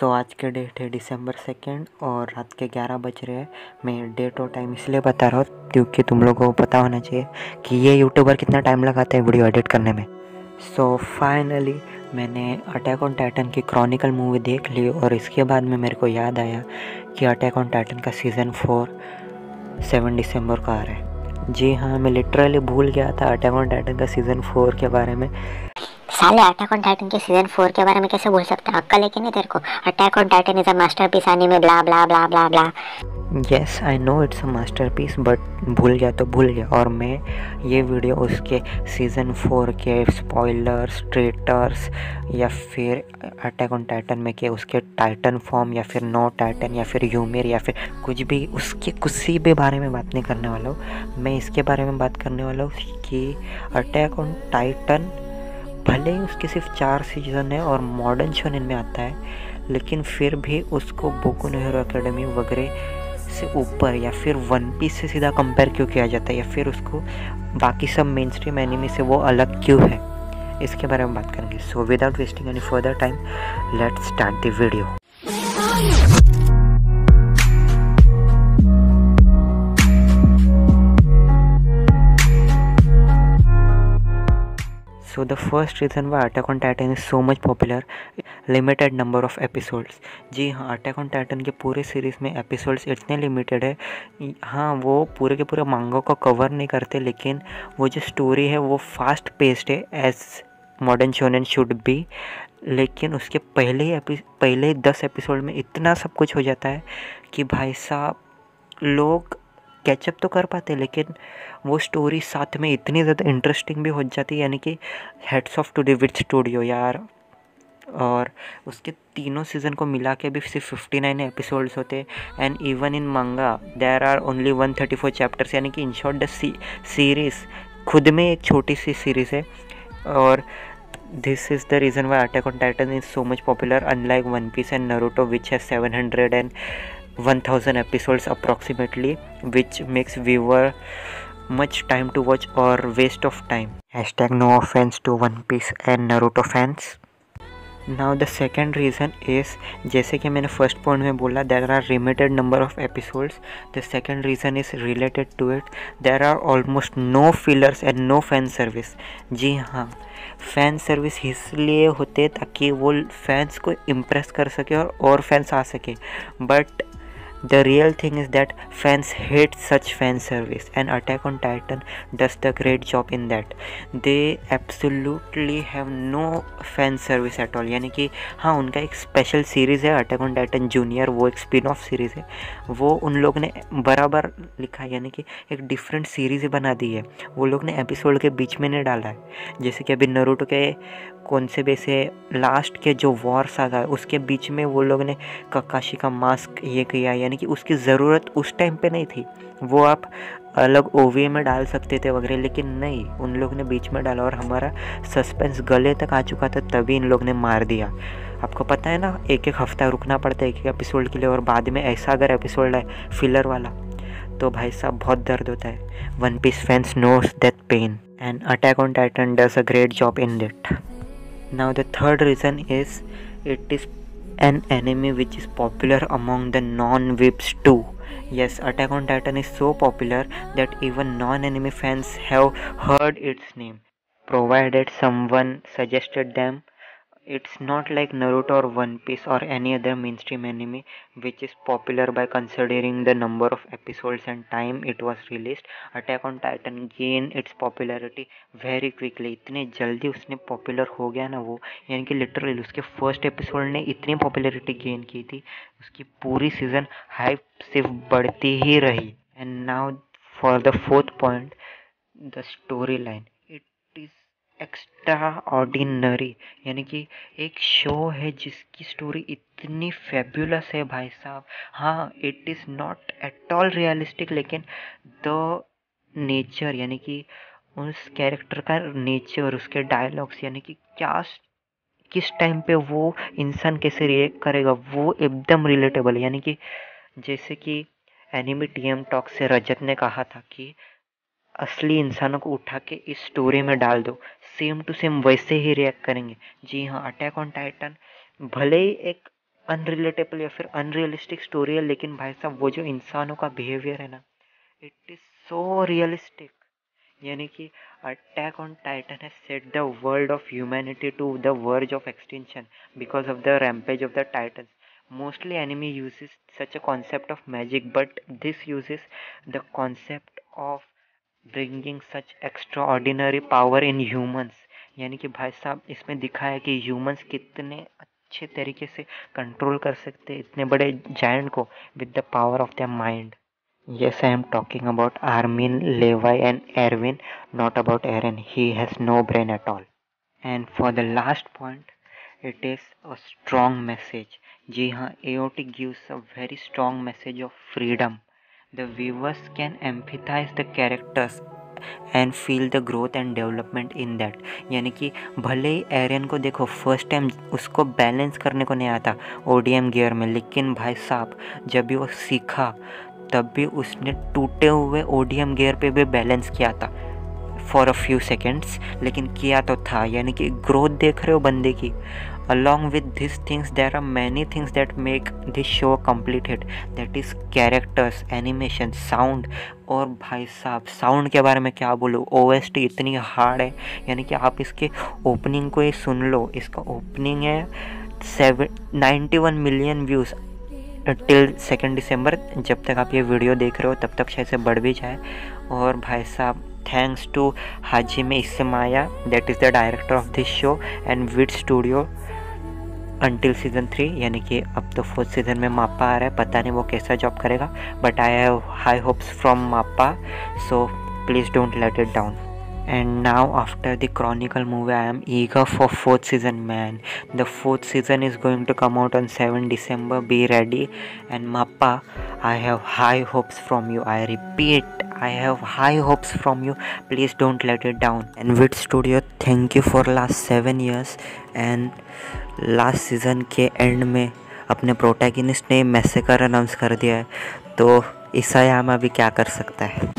आज के डेट है December 2 और रात के 11 बज रहे हैं। मैं डेट और टाइम इसलिए बता रहा हूँ क्योंकि तुम लोगों को पता होना चाहिए कि ये यूट्यूबर कितना टाइम लगाता है वीडियो एडिट करने में। फाइनली मैंने अटैक ऑन टाइटन की क्रॉनिकल मूवी देख ली और इसके बाद में मेरे को याद आया कि अटैक ऑन टाइटन का सीज़न 4 7 दिसंबर को आ रहा है। जी हाँ, मैं लिटरली भूल गया था अटैक ऑन टाइटन का सीज़न 4 के बारे में। साले अटैक ऑन टाइटन के सीजन 4 के बारे में कैसे भूल सकते हैं? अक्कल है कि नहीं तेरे को? Attack on Titan is a masterpiece anime blah blah blah blah blah. Yes I know it's a masterpiece but भूल गया तो भूल गया। और मैं ये वीडियो उसके सीज़न 4 के स्पॉयलर्स, ट्रेटर्स या फिर अटैक ऑन टाइटन में के उसके टाइटन फॉर्म या फिर नो टाइटन या फिर यूमिर या फिर कुछ भी उसके किसी भी बारे में बात नहीं करने वाला हूँ। मैं इसके बारे में बात करने वाला हूँ कि अटैक ऑन टाइटन भले ही उसके सिर्फ 4 सीज़न है और मॉडर्न शोनेन में आता है, लेकिन फिर भी उसको बोकू नो हीरो एकेडमी वगैरह से ऊपर या फिर वन पीस से सीधा कंपेयर क्यों किया जाता है या फिर उसको बाकी सब मेन स्ट्रीम एनिमी से वो अलग क्यों है, इसके बारे में बात करेंगे। So without wasting any further time let's start the video. So the first reason why Attack on Titan is so much popular, limited number of episodes। जी हाँ, अटैक ऑन टाइटन के पूरे सीरीज़ में एपिसोड्स इतने limited है। हाँ, वो पूरे के पूरे मांगा को कवर नहीं करते, लेकिन वो जो स्टोरी है वो फास्ट पेस्ड है as modern shonen should be. लेकिन उसके पहले ही 10 एपिसोड में इतना सब कुछ हो जाता है कि भाई साहब लोग कैचअप तो कर पाते, लेकिन वो स्टोरी साथ में इतनी ज़्यादा इंटरेस्टिंग भी हो जाती है, यानी कि heads off to the Wit Studio यार। और उसके तीनों सीज़न को मिला के भी सिर्फ 59 एपिसोड्स होते एंड इवन इन मंगा देयर आर ओनली 134 चैप्टर्स, यानी कि इन शॉर्ट द सीरीज़ खुद में एक छोटी सी सीरीज़ है। और this is the reason why Attack on Titan is so much popular unlike One Piece and Naruto which has 700 and 1000 episodes approximately, which makes viewer much time to watch or waste of time. Hashtag no offense to One Piece and Naruto fans. Now the second reason is, जैसे कि मैंने first point में बोला, there are limited number of episodes. The second reason is related to it. There are almost no fillers and no fan service. जी हाँ, fan service इसलिए होते ताकि वो फैंस को इम्प्रेस कर सके और फैंस आ सके, but the real thing is that fans hate such fan service and Attack on Titan does the great job in that. They absolutely have no fan service at all। यानी कि हाँ, उनका एक special series है attack on Titan junior, वो एक spin off series है, वो उन लोग ने बराबर लिखा है, यानी कि एक डिफरेंट सीरीज़ बना दी है। वो लोग ने एपिसोड के बीच में नहीं डाला है, जैसे कि अभी नारुतो के कौन से भी से लास्ट के जो वॉर सागा है उसके बीच में वो लोग ने ककाशी का मास्क ये किया, यानी कि उसकी ज़रूरत उस टाइम पे नहीं थी। वो आप अलग ओवी में डाल सकते थे वगैरह, लेकिन नहीं, उन लोग ने बीच में डाला और हमारा सस्पेंस गले तक आ चुका था, तभी इन लोग ने मार दिया। आपको पता है ना, एक एक हफ्ता रुकना पड़ता है एक एक एपिसोड के लिए, और बाद में ऐसा अगर एपिसोड है फिलर वाला तो भाई साहब बहुत दर्द होता है। One Piece fans knows that pain and Attack on Titan does a great job in that. Now the third reason is it is an anime which is popular among the non-weebs too. Yes, Attack on Titan is so popular that even non-anime fans have heard its name, provided someone suggested them. It's not like Naruto or One Piece or any other mainstream anime which is popular by considering the number of episodes and time it was released. Attack on Titan gained its popularity very quickly. इतने जल्दी उसने popular हो गया ना वो, यानी कि literally उसके फर्स्ट एपिसोड ने इतनी पॉपुलैरिटी गेन की थी, उसकी पूरी सीज़न हाइप सिर्फ बढ़ती ही रही। And now for the fourth point, the story line, it is extra ordinary, यानी कि एक शो है जिसकी स्टोरी इतनी फेब्युलस है भाई साहब। हाँ, it is not at all realistic, लेकिन द नेचर, यानी कि उस कैरेक्टर का नेचर, उसके डायलॉग्स, यानी कि क्या किस टाइम पे वो इंसान कैसे रिएक्ट करेगा, वो एकदम रिलेटेबल। यानी कि जैसे कि एनिमी टीएम टॉक से रजत ने कहा था कि असली इंसानों को उठा के इस स्टोरी में डाल दो, सेम टू सेम वैसे ही रिएक्ट करेंगे। जी हाँ, अटैक ऑन टाइटन भले ही एक अनरिलेटेबल या फिर अनरियलिस्टिक स्टोरी है, लेकिन भाई साहब वो जो इंसानों का बिहेवियर है ना, इट इज़ सो रियलिस्टिक। यानी कि Attack on Titan has set the world of humanity to the verge of extinction because of the rampage of the titans. Mostly enemy uses such a concept of magic, but this uses the concept of bringing such extraordinary power in humans। यानी कि भाई साहब इसमें दिखा है कि humans कितने अच्छे तरीके से कंट्रोल कर सकते हैं इतने बड़े जायंट को with the power of their mind. Yes, I am talking about Armin, Levi and Erwin, not about Eren. He has no brain at all. And for the last point, it is a strong message। जी हाँ, AOT gives a very strong message of freedom। The viewers can empathize the characters and feel the growth and development in that। यानी कि भले ही Ariane को देखो first time उसको balance करने को नहीं आता ODM गियर में, लेकिन भाई साहब जब भी वो सीखा तब भी उसने टूटे हुए ODM गियर पे भी बैलेंस किया था फॉर अ फ्यू सेकेंड्स, लेकिन किया तो था। यानी कि ग्रोथ देख रहे हो बंदे की। Along with these things, there are many things that make this show complete hit, that is characters, animation, sound। और भाई साहब साउंड के बारे में क्या बोलूँ, OST इतनी हार्ड है। यानी कि आप इसके ओपनिंग को ही सुन लो, इसका ओपनिंग है 91 मिलियन व्यूज़ टिल 2 दिसंबर। जब तक आप ये वीडियो देख रहे हो तब तक शायद से बढ़ भी जाए। और भाई साहब thanks to Hajime Isayama, that is the director of this show, and Wit studio until season 3। यानी कि अब तो 4th सीज़न में माप्पा आ रहा है, पता नहीं वो कैसा जॉब करेगा, but I have high hopes from MAPPA, so please don't let it down. And now after the Chronicle movie, I am eager for 4th season, man. The 4th season is going to come out on 7 December. Be ready. And Mappa, I have high hopes from you. I repeat, I have high hopes from you. Please don't let it down. And Wit Studio, thank you for last 7 years. And last season के end में अपने protagonist ने massacre announce कर दिया है, तो इसायामा अभी क्या कर सकता है।